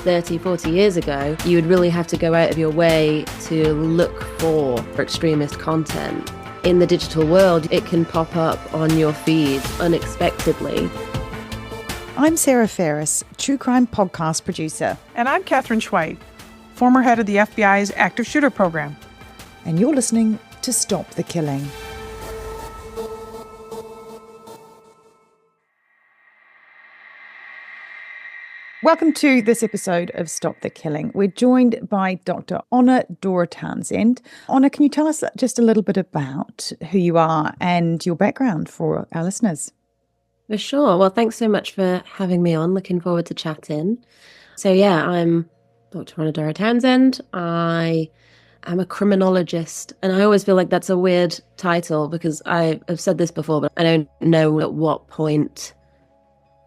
30, 40 years ago, you would really have to go out of your way to look for extremist content. In the digital world, it can pop up on your feed unexpectedly. I'm Sarah Ferris, true crime podcast producer. And I'm Katherine Schweit, former head of the FBI's active shooter program. And you're listening to Stop the Killing. Welcome to this episode of Stop the Killing. We're joined by Dr. Doro Townsend. Honor, can you tell us just a little bit about who you are and your background for our listeners? For sure. Well, thanks so much for having me on. Looking forward to chatting. So yeah, I'm Dr. Doro Townsend. I am a criminologist, and I always feel like that's a weird title because I've said this before, but I don't know at what point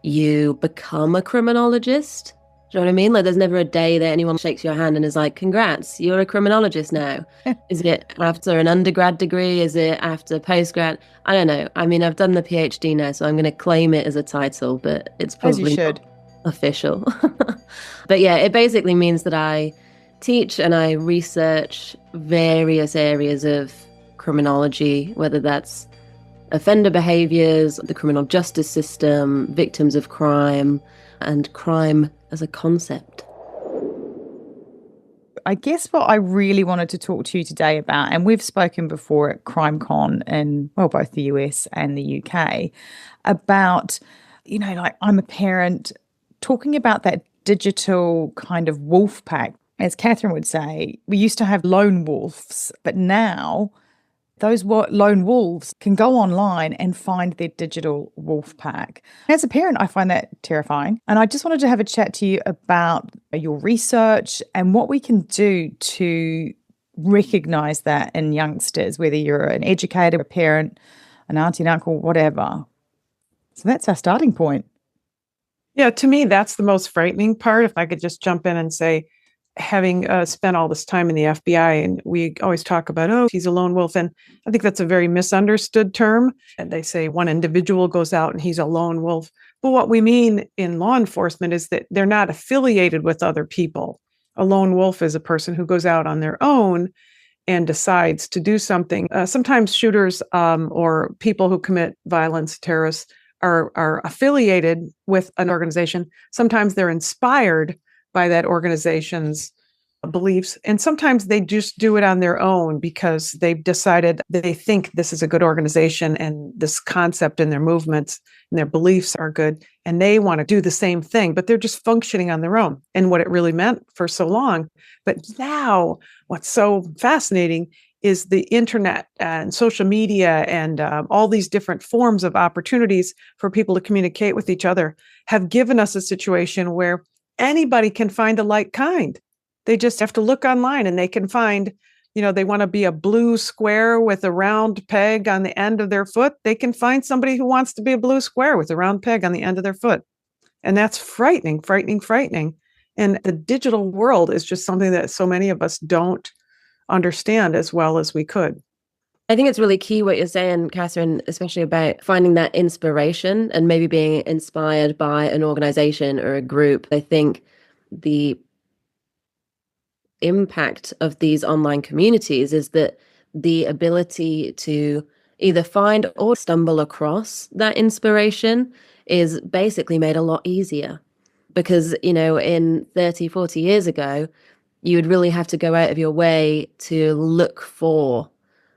you become a criminologist. Do you know what I mean? Like, there's never a day that anyone shakes your hand and is like, congrats, you're a criminologist now. Is it after an undergrad degree? Is it after postgrad? I don't know. I mean, I've done the PhD now, so I'm going to claim it as a title, but it's probably not official. But yeah, it basically means that I teach and I research various areas of criminology, whether that's offender behaviors, the criminal justice system, victims of crime, and crime as a concept. I guess what I really wanted to talk to you today about, and we've spoken before at CrimeCon in, well, both the US and the UK, about, like, I'm a parent, talking about that digital kind of wolf pack. As Katherine would say, we used to have lone wolves, but now those lone wolves can go online and find their digital wolf pack. As a parent, I find that terrifying. And I just wanted to have a chat to you about your research and what we can do to recognize that in youngsters, whether you're an educator, a parent, an auntie, an uncle, whatever. So that's our starting point. Yeah, to me, that's the most frightening part. If I could just jump in and say, having spent all this time in the FBI, and we always talk about, oh, he's a lone wolf. And I think that's a very misunderstood term. And they say one individual goes out and he's a lone wolf. But what we mean in law enforcement is that they're not affiliated with other people. A lone wolf is a person who goes out on their own and decides to do something. Sometimes shooters or people who commit violence, terrorists, are affiliated with an organization. Sometimes they're inspired by that organization's beliefs. And sometimes they just do it on their own because they've decided that they think this is a good organization and this concept and their movements and their beliefs are good. And they want to do the same thing, but they're just functioning on their own and what it really meant for so long. But now what's so fascinating is the internet and social media and all these different forms of opportunities for people to communicate with each other have given us a situation where anybody can find a like kind. They just have to look online and they can find, they want to be a blue square with a round peg on the end of their foot. They can find somebody who wants to be a blue square with a round peg on the end of their foot. And that's frightening, frightening, frightening. And the digital world is just something that so many of us don't understand as well as we could. I think it's really key what you're saying, Katherine, especially about finding that inspiration and maybe being inspired by an organization or a group. I think the impact of these online communities is that the ability to either find or stumble across that inspiration is basically made a lot easier. Because, in 30, 40 years ago, you would really have to go out of your way to look for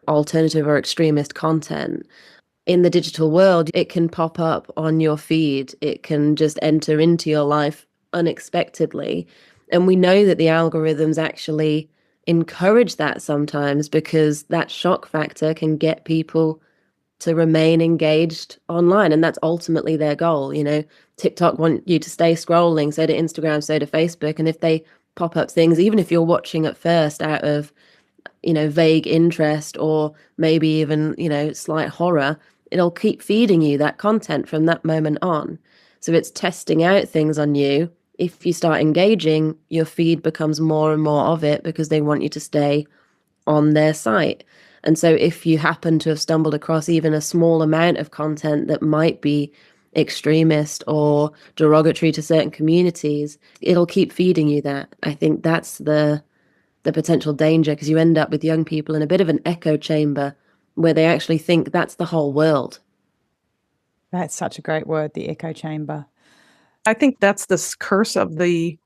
alternative or extremist content. In the digital world, it can pop up on your feed. It can just enter into your life unexpectedly. And we know that the algorithms actually encourage that sometimes because that shock factor can get people to remain engaged online. And that's ultimately their goal. TikTok want you to stay scrolling, so do Instagram, so do Facebook. And if they pop up things, even if you're watching at first out of vague interest or maybe even, slight horror, it'll keep feeding you that content from that moment on. So it's testing out things on you. If you start engaging, your feed becomes more and more of it because they want you to stay on their site. And so if you happen to have stumbled across even a small amount of content that might be extremist or derogatory to certain communities, it'll keep feeding you that. I think that's the potential danger, because you end up with young people in a bit of an echo chamber where they actually think that's the whole world. That's such a great word, the echo chamber. I think that's the curse of the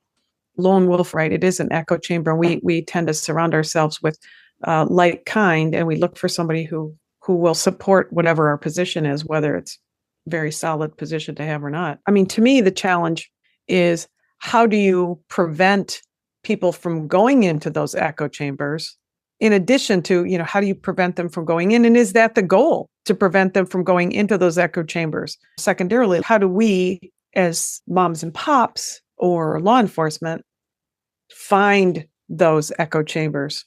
lone wolf, right? It is an echo chamber. We tend to surround ourselves with like kind, and we look for somebody who will support whatever our position is, whether it's a very solid position to have or not. I mean, to me, the challenge is, how do you prevent people from going into those echo chambers? In addition to, how do you prevent them from going in? And is that the goal, to prevent them from going into those echo chambers? Secondarily, how do we, as moms and pops or law enforcement, find those echo chambers?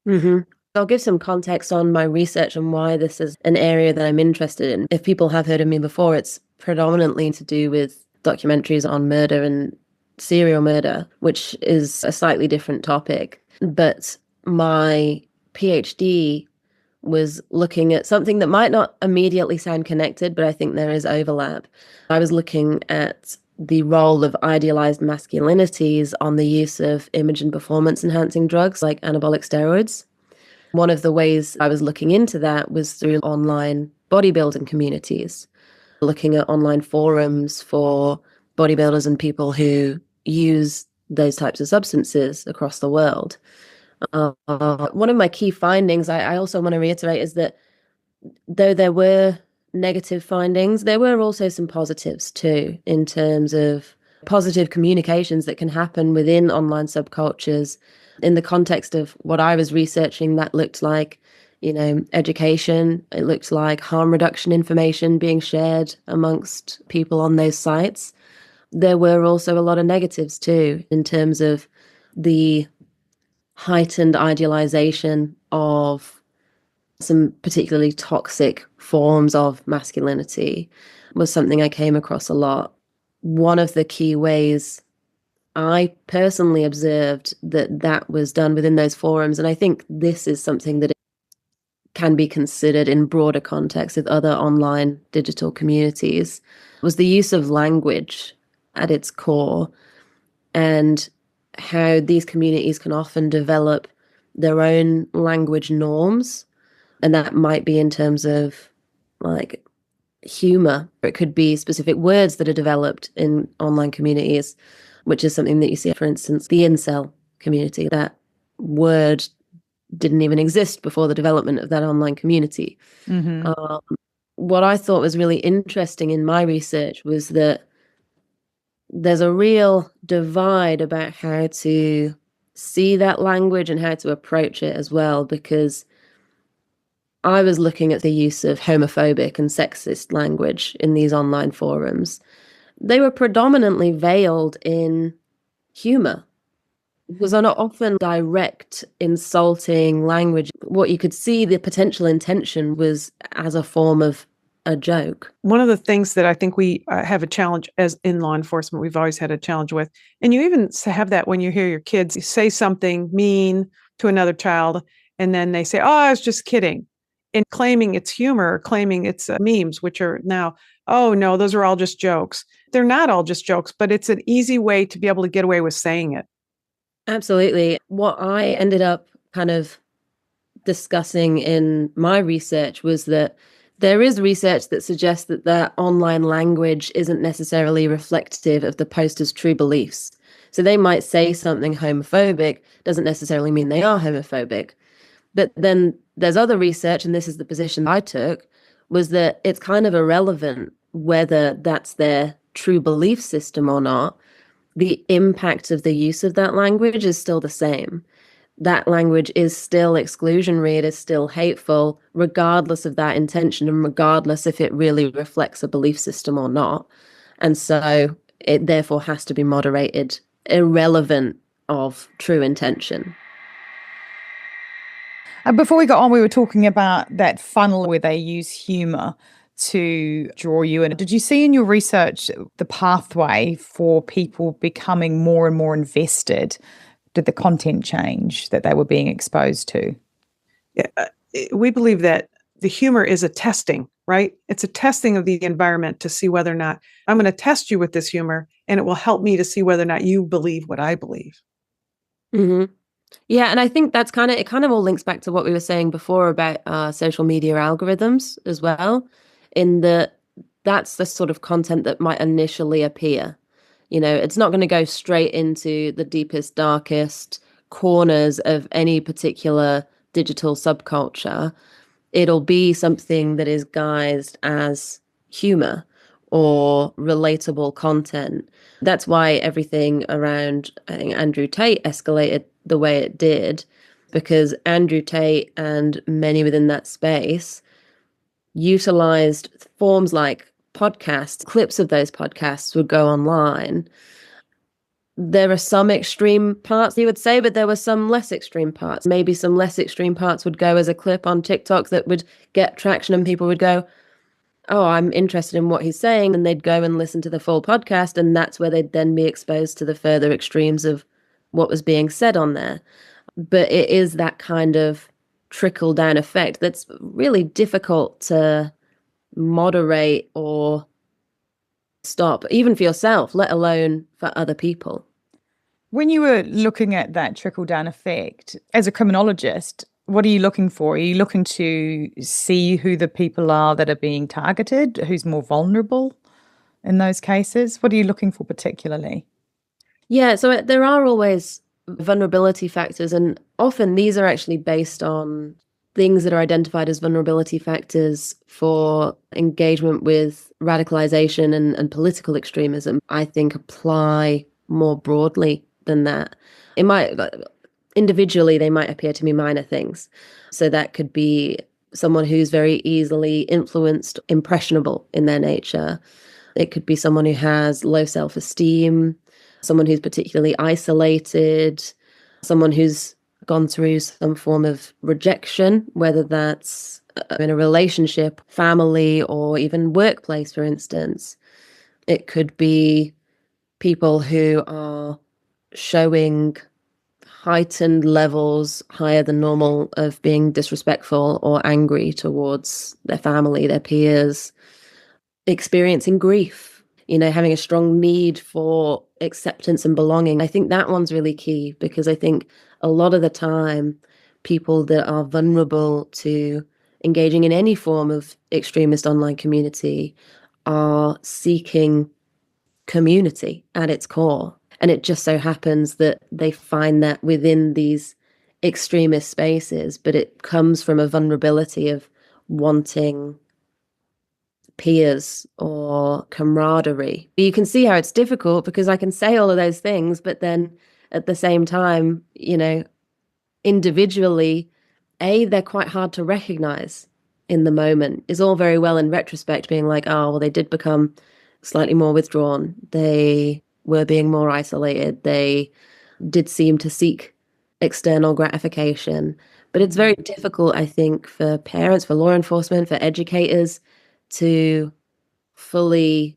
Mm-hmm. I'll give some context on my research and why this is an area that I'm interested in. If people have heard of me before, it's predominantly to do with documentaries on murder and serial murder, which is a slightly different topic. But my PhD was looking at something that might not immediately sound connected, but I think there is overlap. I was looking at the role of idealized masculinities on the use of image and performance enhancing drugs like anabolic steroids. One of the ways I was looking into that was through online bodybuilding communities, looking at online forums for bodybuilders and people who use those types of substances across the world. One of my key findings, I also want to reiterate, is that though there were negative findings, there were also some positives too, in terms of positive communications that can happen within online subcultures. In the context of what I was researching, that looked like, education. It looked like harm reduction information being shared amongst people on those sites. There were also a lot of negatives too, in terms of the heightened idealization of some particularly toxic forms of masculinity was something I came across a lot. One of the key ways I personally observed that was done within those forums, and I think this is something that can be considered in broader context with other online digital communities, was the use of language at its core, and how these communities can often develop their own language norms. And that might be in terms of like humor, or it could be specific words that are developed in online communities, which is something that you see, for instance, the incel community. That word didn't even exist before the development of that online community. Mm-hmm. What I thought was really interesting in my research was that there's a real divide about how to see that language and how to approach it as well, because I was looking at the use of homophobic and sexist language in these online forums. They were predominantly veiled in humor. It was not often direct, insulting language. What you could see, the potential intention was as a form of a joke. One of the things that I think we have a challenge as in law enforcement, we've always had a challenge with, and you even have that when you hear your kids say something mean to another child, and then they say, "Oh, I was just kidding," and claiming it's humor, claiming it's memes, which are now, "Oh no, those are all just jokes." They're not all just jokes, but it's an easy way to be able to get away with saying it. Absolutely. What I ended up kind of discussing in my research was that there is research that suggests that online language isn't necessarily reflective of the poster's true beliefs. So they might say something homophobic, doesn't necessarily mean they are homophobic. But then there's other research, and this is the position I took, was that it's kind of irrelevant whether that's their true belief system or not. The impact of the use of that language is still the same. That language is still exclusionary, it is still hateful, regardless of that intention and regardless if it really reflects a belief system or not. And so it therefore has to be moderated, irrelevant of true intention. Before we got on, we were talking about that funnel where they use humor to draw you in. Did you see in your research the pathway for people becoming more and more invested? Did the content change that they were being exposed to? Yeah, we believe that the humor is a testing, right? It's a testing of the environment to see whether or not I'm going to test you with this humor, and it will help me to see whether or not you believe what I believe. Mm-hmm. Yeah, and I think that's it kind of all links back to what we were saying before about social media algorithms as well, in that that's the sort of content that might initially appear. It's not going to go straight into the deepest, darkest corners of any particular digital subculture. It'll be something that is guised as humor or relatable content. That's why everything around, I think, Andrew Tate escalated the way it did, because Andrew Tate and many within that space utilized forms like podcasts. Clips of those podcasts would go online. There are some extreme parts, you would say, but there were some less extreme parts. Maybe some less extreme parts would go as a clip on TikTok that would get traction, and people would go, oh, I'm interested in what he's saying. And they'd go and listen to the full podcast. And that's where they'd then be exposed to the further extremes of what was being said on there. But it is that kind of trickle down effect that's really difficult to moderate or stop, even for yourself, let alone for other people. When you were looking at that trickle down effect, as a criminologist, what are you looking for? Are you looking to see who the people are that are being targeted, who's more vulnerable in those cases? What are you looking for particularly? Yeah, so there are always vulnerability factors, and often these are actually based on things that are identified as vulnerability factors for engagement with radicalization and political extremism, I think apply more broadly than that. It might, individually, they might appear to me minor things. So that could be someone who's very easily influenced, impressionable in their nature. It could be someone who has low self-esteem, someone who's particularly isolated, someone who's gone through some form of rejection, whether that's in a relationship, family, or even workplace, for instance. It could be people who are showing heightened levels higher than normal of being disrespectful or angry towards their family, their peers, experiencing grief, having a strong need for acceptance and belonging. I think that one's really key, because I think a lot of the time people that are vulnerable to engaging in any form of extremist online community are seeking community at its core. And it just so happens that they find that within these extremist spaces, but it comes from a vulnerability of wanting peers or camaraderie. You can see how it's difficult, because I can say all of those things, but then at the same time, individually, they're quite hard to recognize in the moment. It's all very well in retrospect being like, oh, well, they did become slightly more withdrawn. They were being more isolated. They did seem to seek external gratification. But it's very difficult, I think, for parents, for law enforcement, for educators to fully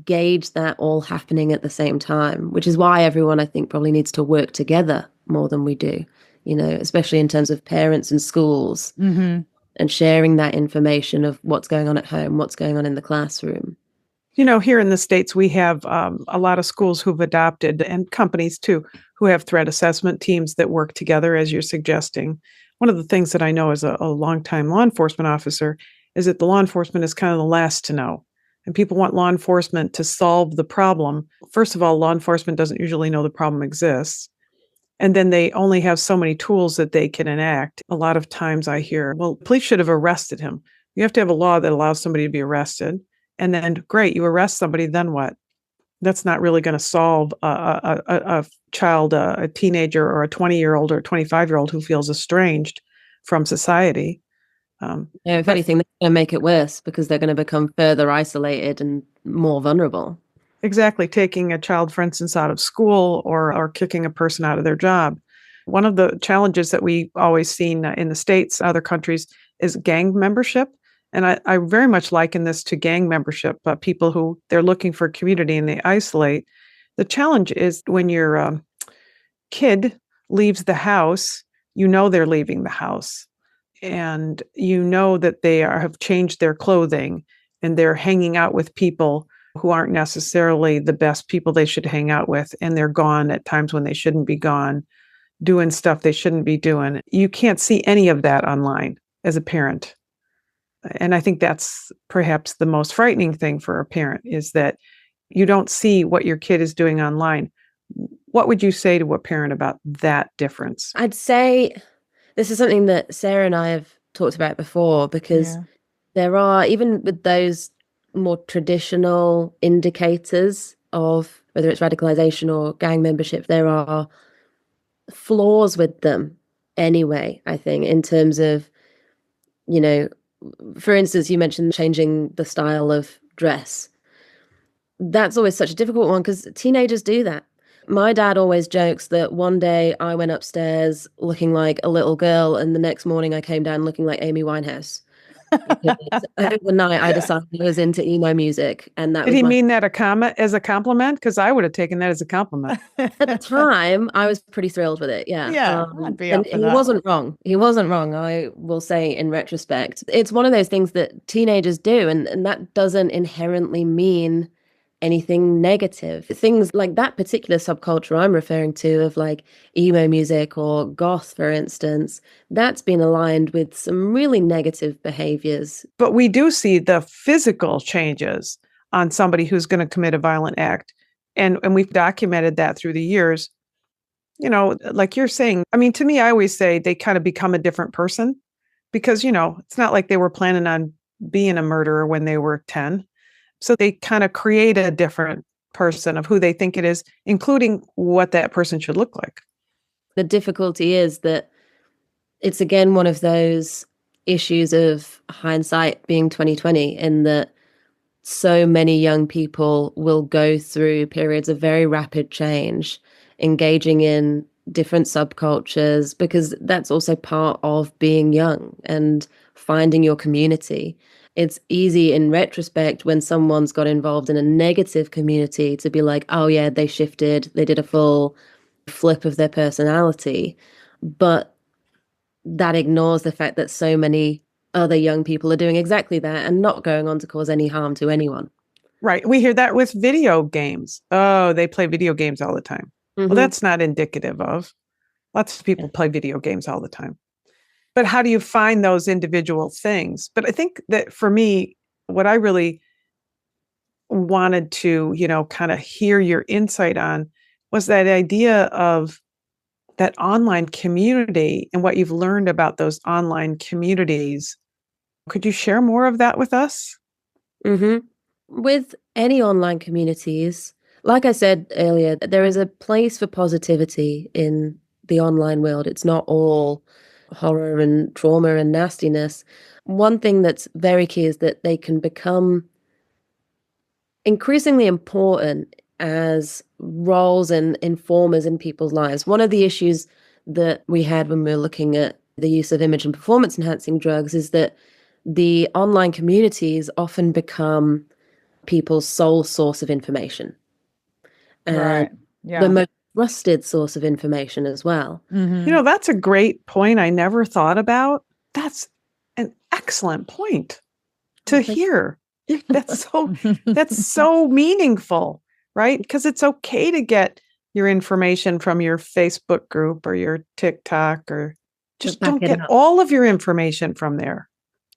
gauge that all happening at the same time, which is why everyone, I think, probably needs to work together more than we do, especially in terms of parents and schools, and sharing that information of what's going on at home, what's going on in the classroom. Here in the States, we have a lot of schools who've adopted, and companies too, who have threat assessment teams that work together, as you're suggesting. One of the things that I know as a longtime law enforcement officer is that the law enforcement is kind of the last to know. And people want law enforcement to solve the problem. First of all, law enforcement doesn't usually know the problem exists. And then they only have so many tools that they can enact. A lot of times I hear, well, police should have arrested him. You have to have a law that allows somebody to be arrested. And then, great, you arrest somebody, then what? That's not really going to solve a child, a teenager, or a 20-year-old or a 25-year-old who feels estranged from society. If anything, that's going to make it worse, because they're going to become further isolated and more vulnerable. Exactly. Taking a child, for instance, out of school, or kicking a person out of their job. One of the challenges that we've always seen in the States, other countries, is gang membership. And I very much liken this to gang membership, people who they're looking for community and they isolate. The challenge is when your kid leaves the house, they're leaving the house. and you know that they have changed their clothing and they're hanging out with people who aren't necessarily the best people they should hang out with, and they're gone at times when they shouldn't be gone, doing stuff they shouldn't be doing. You can't see any of that online as a parent. And I think that's perhaps the most frightening thing for a parent, is that you don't see what your kid is doing online. What would you say to a parent about that difference? I'd say this is something that Sarah and I have talked about before, because there are, even with those more traditional indicators of whether it's radicalization or gang membership, there are flaws with them anyway, I think, in terms of, you know, for instance, you mentioned changing the style of dress. That's always such a difficult one because teenagers do that. My dad always jokes that one day I went upstairs looking like a little girl, and the next morning I came down looking like Amy Winehouse. Because overnight I decided I was into emo music, and that Did was he mean that as a compliment? Because I would have taken that as a compliment. at the time I was pretty thrilled with it. Yeah, I'd be and up for he that. wasn't wrong. He wasn't wrong. I will say, in retrospect, it's one of those things that teenagers do, and that doesn't inherently mean anything negative. Things like that particular subculture I'm referring to, of like emo music or goth, for instance, that's been aligned with some really negative behaviors. But we do see the physical changes on somebody who's going to commit a violent act. And we've documented that through the years. You know, like you're saying, I mean, to me, I always say they kind of become a different person, because, you know, it's not like they were planning on being a murderer when they were 10. So they kind of create a different person of who they think it is, including what that person should look like. The difficulty is that it's, again, one of those issues of hindsight being 2020, in that so many young people will go through periods of very rapid change, engaging in different subcultures, because that's also part of being young and finding your community. It's easy in retrospect, when someone's got involved in a negative community, to be like, oh yeah, they shifted, they did a full flip of their personality. But that ignores the fact that so many other young people are doing exactly that and not going on to cause any harm to anyone. Right. We hear that with video games. Oh, they play video games all the time. Well, that's not indicative of. Lots of people play video games all the time. But how do you find those individual things? But I think that for me, what I really wanted to, you know, kind of hear your insight on was that idea of that online community and what you've learned about those online communities. Could you share more of that with us? With any online communities, like I said earlier, there is a place for positivity in the online world. It's not all horror and trauma and nastiness. One thing that's very key is that they can become increasingly important as roles and informers in people's lives. One of the issues that we had when we were looking at the use of image and performance enhancing drugs is that the online communities often become people's sole source of information. Right. Yeah. The most trusted source of information as well. You know, that's a great point I never thought about. That's an excellent point to hear. That's so meaningful, right? Because it's okay to get your information from your Facebook group or your TikTok, or just don't get all of your information from there.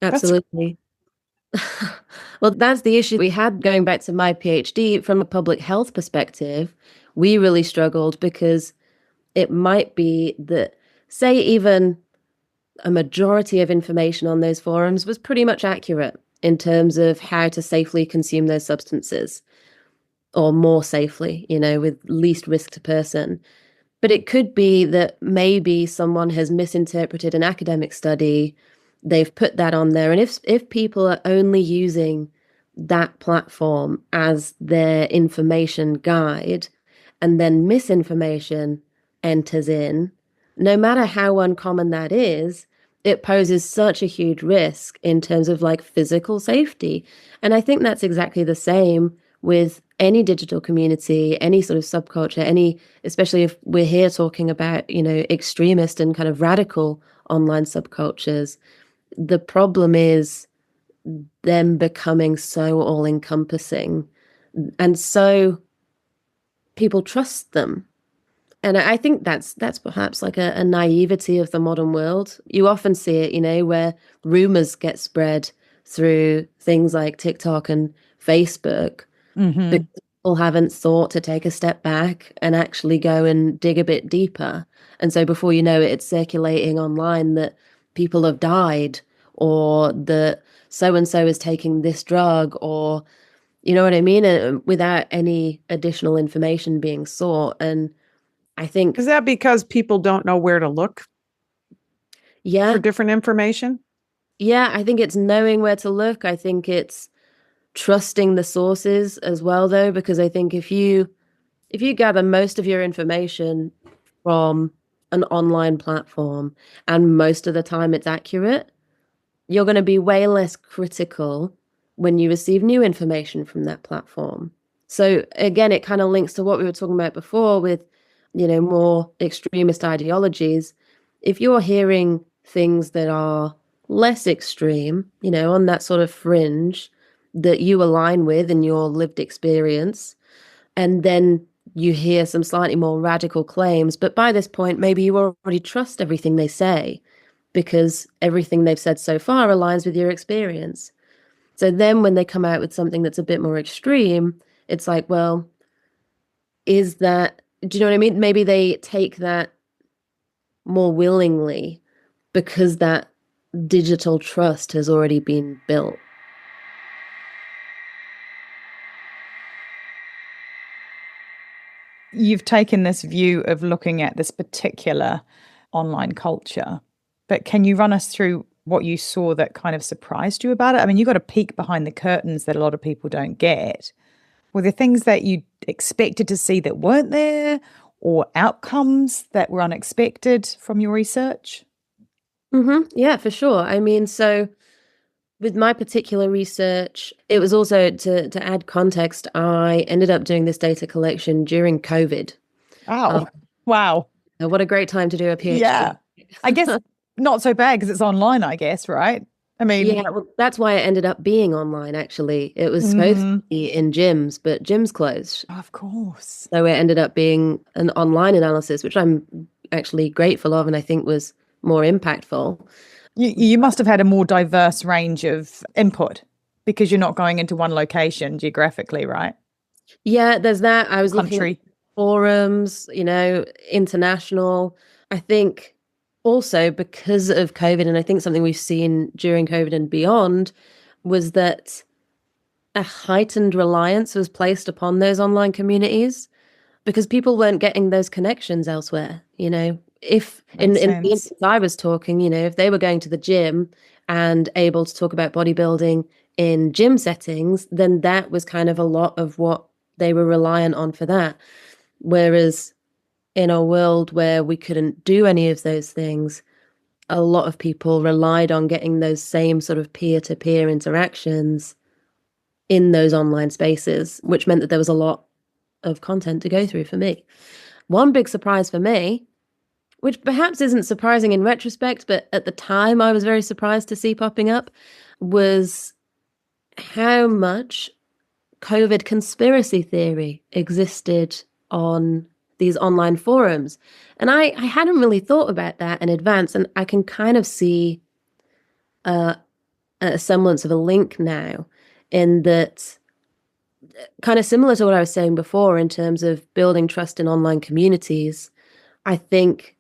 Absolutely. Well, that's the issue we had going back to my PhD. From a public health perspective, we really struggled because it might be that, say, even a majority of information on those forums was pretty much accurate in terms of how to safely consume those substances, or more safely, you know, with least risk to person. But it could be that maybe someone has misinterpreted an academic study, they've put that on there. And if people are only using that platform as their information guide, and then misinformation enters in, no matter how uncommon that is, it poses such a huge risk in terms of like physical safety. And I think that's exactly the same with any digital community, any sort of subculture, especially if we're here talking about, you know, extremist and kind of radical online subcultures. The problem is them becoming so all-encompassing, and so people trust them. And I think that's perhaps like a naivety of the modern world. You often see it, where rumors get spread through things like TikTok and Facebook, because people haven't thought to take a step back and actually go and dig a bit deeper. And so before you know it, it's circulating online that people have died, or that so-and-so is taking this drug, or you know what I mean? Without any additional information being sought. And I think, is that because people don't know where to look yeah, for different information? yeah, I think it's knowing where to look. I think it's trusting the sources as well, though, because I think if you gather most of your information from an online platform and most of the time it's accurate, you're going to be way less critical when you receive new information from that platform. So again, it kind of links to what we were talking about before with, more extremist ideologies. If you're hearing things that are less extreme, on that sort of fringe that you align with in your lived experience, and then you hear some slightly more radical claims, but by this point, maybe you already trust everything they say because everything they've said so far aligns with your experience. So then when they come out with something that's a bit more extreme, it's like, well, do you know what I mean? Maybe they take that more willingly because that digital trust has already been built. You've taken this view of looking at this particular online culture, but can you run us through what you saw that kind of surprised you about it? I mean, you got a peek behind the curtains that a lot of people don't get. Were there things that you expected to see that weren't there, or outcomes that were unexpected from your research? Yeah, for sure. I mean, so with my particular research, it was also to add context. I ended up doing this data collection during COVID. Oh, wow. What a great time to do a PhD. Yeah. I guess not so bad because it's online, I guess, right? I mean, yeah, well, that's why it ended up being online, actually. It was supposed to be in gyms, but gyms closed. Of course. So it ended up being an online analysis, which I'm actually grateful of and I think was more impactful. You must have had a more diverse range of input because you're not going into one location geographically, right? Yeah, there's that. I was looking Country. at forums, international. I think also because of COVID, and I think something we've seen during COVID and beyond, was that a heightened reliance was placed upon those online communities because people weren't getting those connections elsewhere. If in the instance I was talking, if they were going to the gym and able to talk about bodybuilding in gym settings, then that was kind of a lot of what they were reliant on for that. Whereas in a world where we couldn't do any of those things, a lot of people relied on getting those same sort of peer-to-peer interactions in those online spaces, which meant that there was a lot of content to go through for me. One big surprise for me, which perhaps isn't surprising in retrospect, but at the time I was very surprised to see popping up, was how much COVID conspiracy theory existed on these online forums. And I hadn't really thought about that in advance, and I can kind of see a semblance of a link now, in that, kind of similar to what I was saying before in terms of building trust in online communities. I think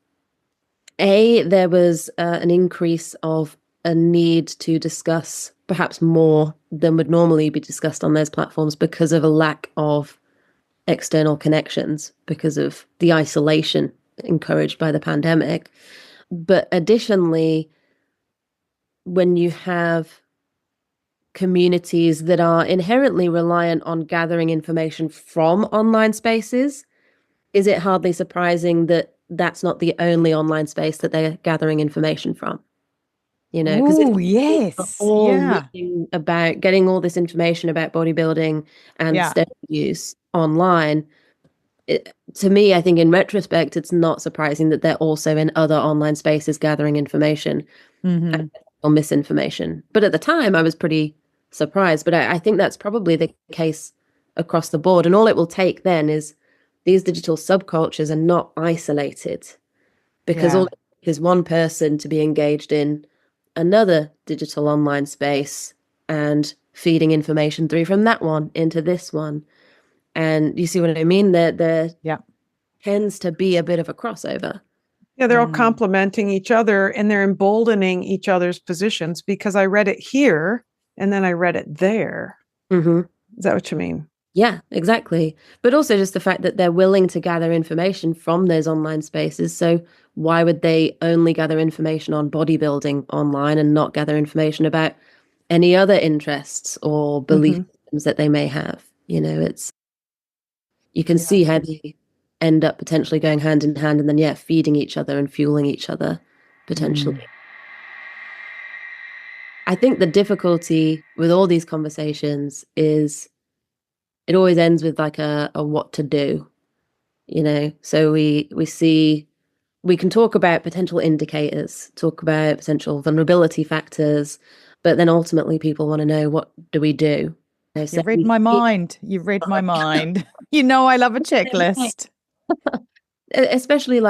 there was an increase of a need to discuss perhaps more than would normally be discussed on those platforms because of a lack of external connections, because of the isolation encouraged by the pandemic. But additionally, when you have communities that are inherently reliant on gathering information from online spaces, is it hardly surprising that that's not the only online space that they're gathering information from? Because yes, all reading about getting all this information about bodybuilding and steroid use online. to me, I think in retrospect, it's not surprising that they're also in other online spaces gathering information or misinformation. But at the time, I was pretty surprised. But I think that's probably the case across the board. And all it will take then is these digital subcultures are not isolated, because all it is one person to be engaged in another digital online space and feeding information through from that one into this one. And you see what I mean? There tends to be a bit of a crossover. Yeah, they're all complementing each other and they're emboldening each other's positions, because I read it here and then I read it there. Mm-hmm. Is that what you mean? Yeah, exactly. But also just the fact that they're willing to gather information from those online spaces. So why would they only gather information on bodybuilding online and not gather information about any other interests or belief systems that they may have? You can see how they end up potentially going hand in hand, and then feeding each other and fueling each other potentially. I think the difficulty with all these conversations is it always ends with like a what to do, so we can talk about potential indicators, talk about potential vulnerability factors, but then ultimately people want to know, what do we do? You've read my mind. You've read my mind. I love a checklist. Especially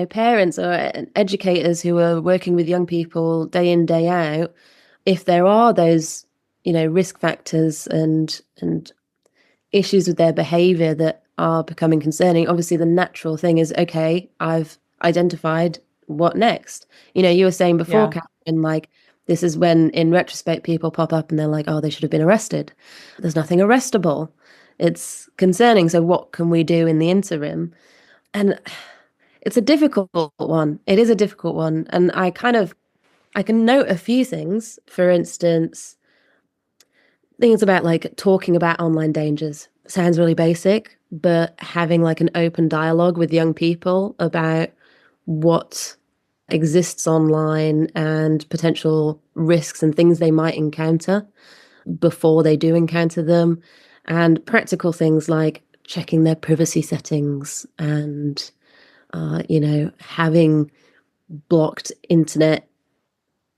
parents or educators who are working with young people day in, day out. If there are those, risk factors and issues with their behavior that are becoming concerning, obviously the natural thing is, okay, I've identified, what next? You were saying before, Katherine, this is when, in retrospect, people pop up and they're like, oh, they should have been arrested. There's nothing arrestable. It's concerning. So what can we do in the interim? And it's a difficult one. It is a difficult one. And I can note a few things. For instance, things about talking about online dangers. Sounds really basic, but having an open dialogue with young people about what exists online and potential risks and things they might encounter before they do encounter them, and practical things like checking their privacy settings and having blocked internet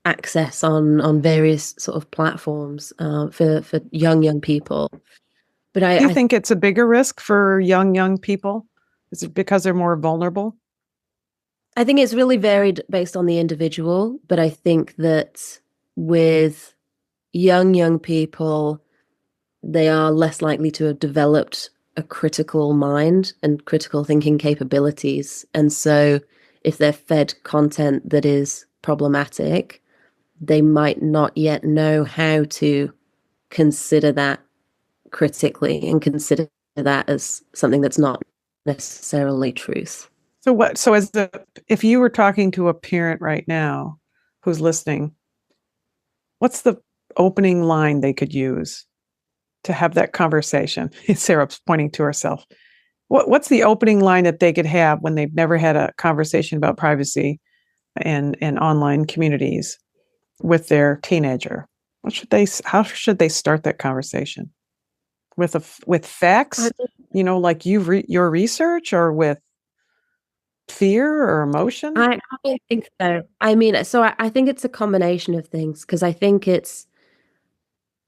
access on various sort of platforms for young people. But Do you think it's a bigger risk for young people? Is it because they're more vulnerable? I think it's really varied based on the individual, but I think that with young people, they are less likely to have developed a critical mind and critical thinking capabilities. And so if they're fed content that is problematic, they might not yet know how to consider that critically and consider that as something that's not necessarily truth. So if you were talking to a parent right now who's listening, what's the opening line they could use to have that conversation? Sarah's pointing to herself. What's the opening line that they could have when they've never had a conversation about privacy and online communities with their teenager? How should they start that conversation? With facts, like your research, or with fear or emotion? I don't think so. I mean, I think it's a combination of things, because I think it's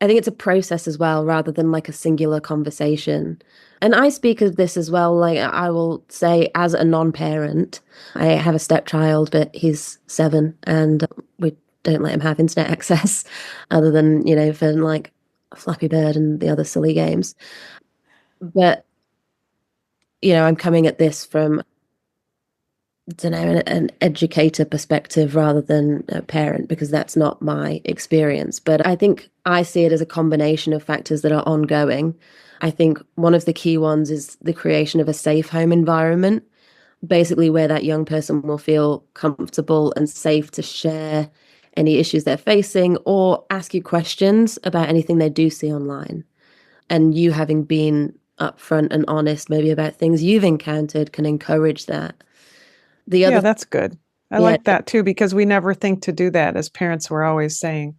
a process as well, rather than a singular conversation. And I speak of this as well, I will say, as a non-parent. I have a stepchild, but he's 7 and we don't let him have internet access other than, for Flappy Bird and the other silly games. But, I'm coming at this from, I don't know, an educator perspective rather than a parent, because that's not my experience. But I think I see it as a combination of factors that are ongoing. I think one of the key ones is the creation of a safe home environment, basically where that young person will feel comfortable and safe to share any issues they're facing or ask you questions about anything they do see online. And you, having been upfront and honest maybe about things you've encountered, can encourage that. That's good. I like that too, because we never think to do that. As parents, we're always saying,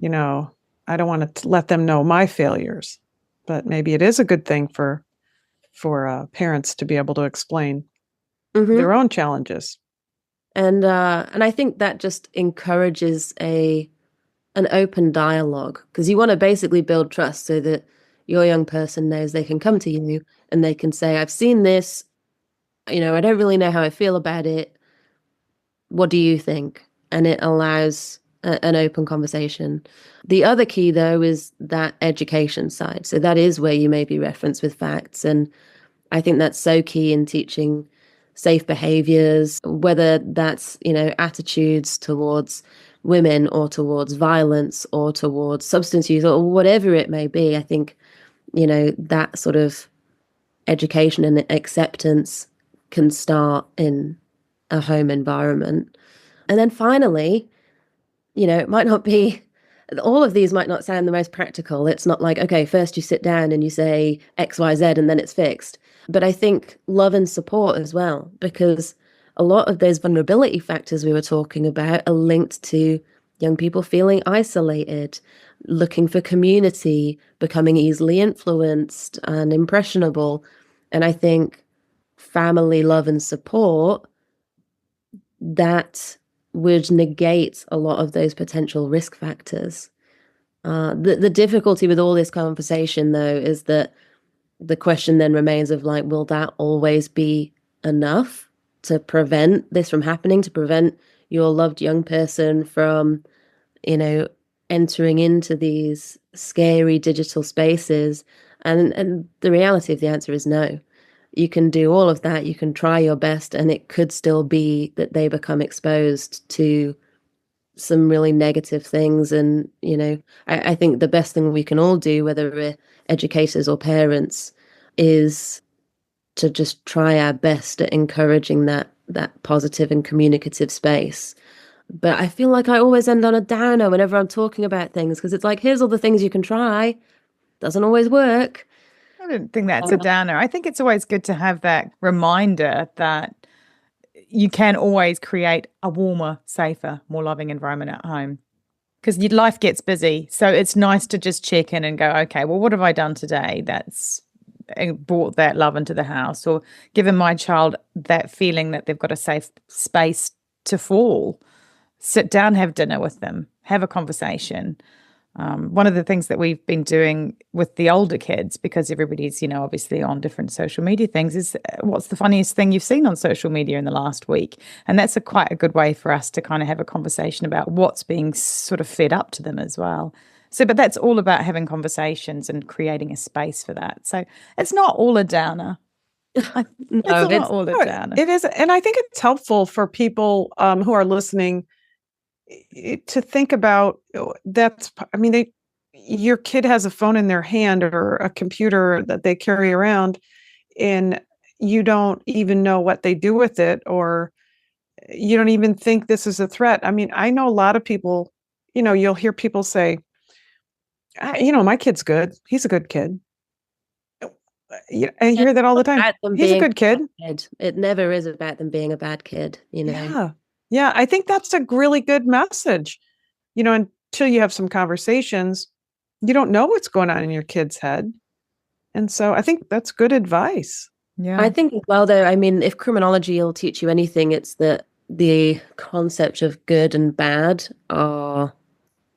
I don't want to let them know my failures, but maybe it is a good thing for for parents to be able to explain Mhm. their own challenges. And I think that just encourages an open dialogue, because you want to basically build trust so that your young person knows they can come to you and they can say, I've seen this, I don't really know how I feel about it. What do you think? And it allows an open conversation. The other key, though, is that education side. So that is where you may be referenced with facts. And I think that's so key in teaching safe behaviors, whether that's, attitudes towards women or towards violence or towards substance use or whatever it may be. I think, that sort of education and acceptance can start in a home environment. And then finally, it might not be, all of these might not sound the most practical. It's not like, okay, first you sit down and you say X, Y, Z, and then it's fixed. But I think love and support as well, because a lot of those vulnerability factors we were talking about are linked to young people feeling isolated, looking for community, becoming easily influenced and impressionable. And I think family love and support, that would negate a lot of those potential risk factors. The difficulty with all this conversation, though, is that the question then remains of like, will that always be enough to prevent this from happening, to prevent your loved young person from, entering into these scary digital spaces? And the reality of the answer is no. You can do all of that, you can try your best, and it could still be that they become exposed to some really negative things. And, I think the best thing we can all do, whether we're educators or parents, is to just try our best at encouraging that positive and communicative space. But I feel like I always end on a downer whenever I'm talking about things, because it's like, here's all the things you can try. Doesn't always work. I don't think that's a downer. I think it's always good to have that reminder that you can always create a warmer, safer, more loving environment at home, because your life gets busy. So it's nice to just check in and go, okay, well, what have I done today that's brought that love into the house, or given my child that feeling that they've got a safe space to fall? Sit down, have dinner with them, have a conversation. One of the things that we've been doing with the older kids, because everybody's, obviously on different social media things, is what's the funniest thing you've seen on social media in the last week? And that's quite a good way for us to kind of have a conversation about what's being sort of fed up to them as well. So, but that's all about having conversations and creating a space for that. So it's not all a downer. No, it's not all a downer. It is. And I think it's helpful for people who are listening to think about your kid has a phone in their hand or a computer that they carry around, and you don't even know what they do with it, or you don't even think this is a threat. I mean, I know a lot of people, you'll hear people say, my kid's good. He's a good kid. I hear that all the time. He's a good kid. It never is about them being a bad kid, Yeah, I think that's a really good message. Until you have some conversations, you don't know what's going on in your kid's head. And so I think that's good advice. Yeah. I think as well, though, I mean, if criminology will teach you anything, it's that the concept of good and bad are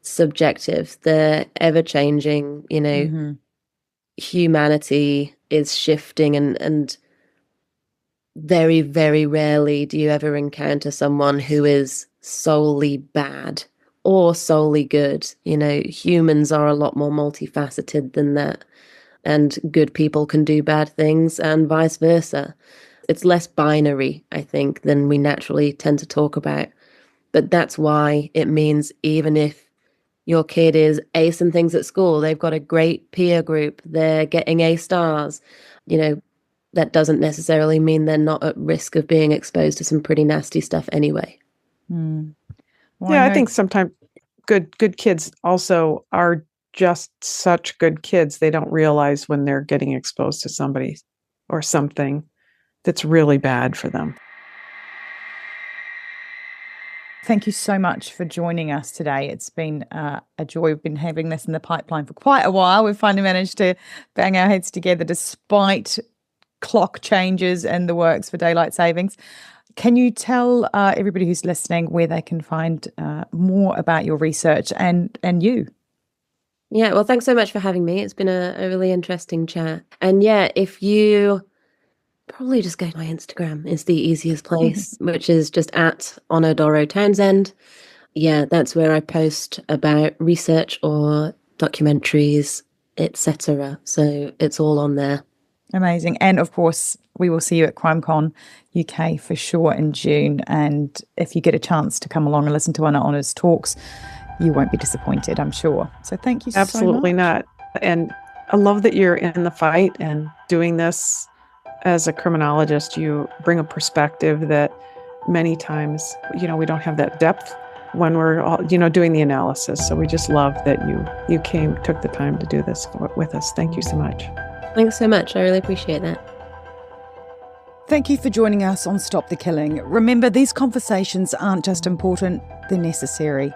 subjective. They're ever changing, Mm-hmm. Humanity is shifting, and very, very rarely do you ever encounter someone who is solely bad or solely good. Humans are a lot more multifaceted than that, and good people can do bad things and vice versa. It's less binary, I think, than we naturally tend to talk about. But that's why it means even if your kid is acing things at school, they've got a great peer group, they're getting A stars, that doesn't necessarily mean they're not at risk of being exposed to some pretty nasty stuff anyway. Well, yeah, I think sometimes good kids also are just such good kids. They don't realize when they're getting exposed to somebody or something that's really bad for them. Thank you so much for joining us today. It's been a joy. We've been having this in the pipeline for quite a while. We've finally managed to bang our heads together despite clock changes and the works for daylight savings. Can you tell everybody who's listening where they can find more about your research and you? Yeah, well, thanks so much for having me. It's been a really interesting chat. And yeah, if you probably just go to my Instagram is the easiest place, which is just at Doro Townsend. Yeah, that's where I post about research or documentaries, etc. So it's all on there. Amazing. And of course, we will see you at CrimeCon UK for sure in June. And if you get a chance to come along and listen to one of Honor's talks, you won't be disappointed, I'm sure. So thank you Absolutely so much. not. And I love that you're in the fight and doing this. As a criminologist, you bring a perspective that many times, we don't have that depth when we're all, doing the analysis. So we just love that you took the time to do this with us. Thank you so much. Thanks so much. I really appreciate that. Thank you for joining us on Stop the Killing. Remember, these conversations aren't just important, they're necessary.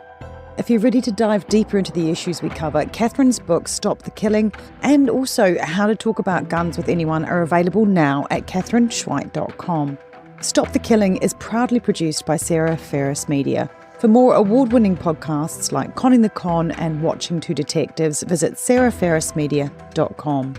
If you're ready to dive deeper into the issues we cover, Katherine's book, Stop the Killing, and also How to Talk About Guns with Anyone are available now at katherineschweit.com. Stop the Killing is proudly produced by Sarah Ferris Media. For more award-winning podcasts like Conning the Con and Watching Two Detectives, visit sarahferrismedia.com.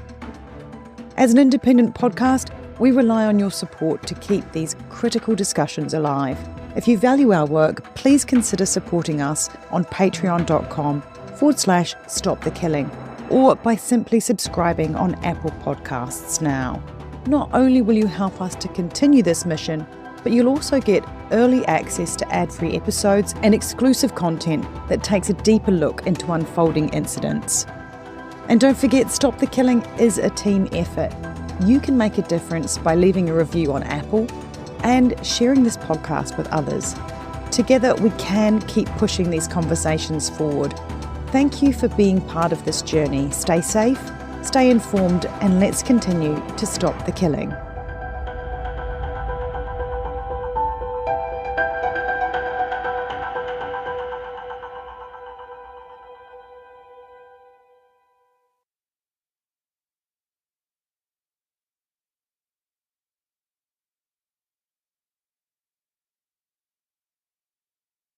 As an independent podcast, we rely on your support to keep these critical discussions alive. If you value our work, please consider supporting us on patreon.com/stopthekilling or by simply subscribing on Apple Podcasts now. Not only will you help us to continue this mission, but you'll also get early access to ad-free episodes and exclusive content that takes a deeper look into unfolding incidents. And don't forget, Stop the Killing is a team effort. You can make a difference by leaving a review on Apple and sharing this podcast with others. Together, we can keep pushing these conversations forward. Thank you for being part of this journey. Stay safe, stay informed, and let's continue to stop the killing.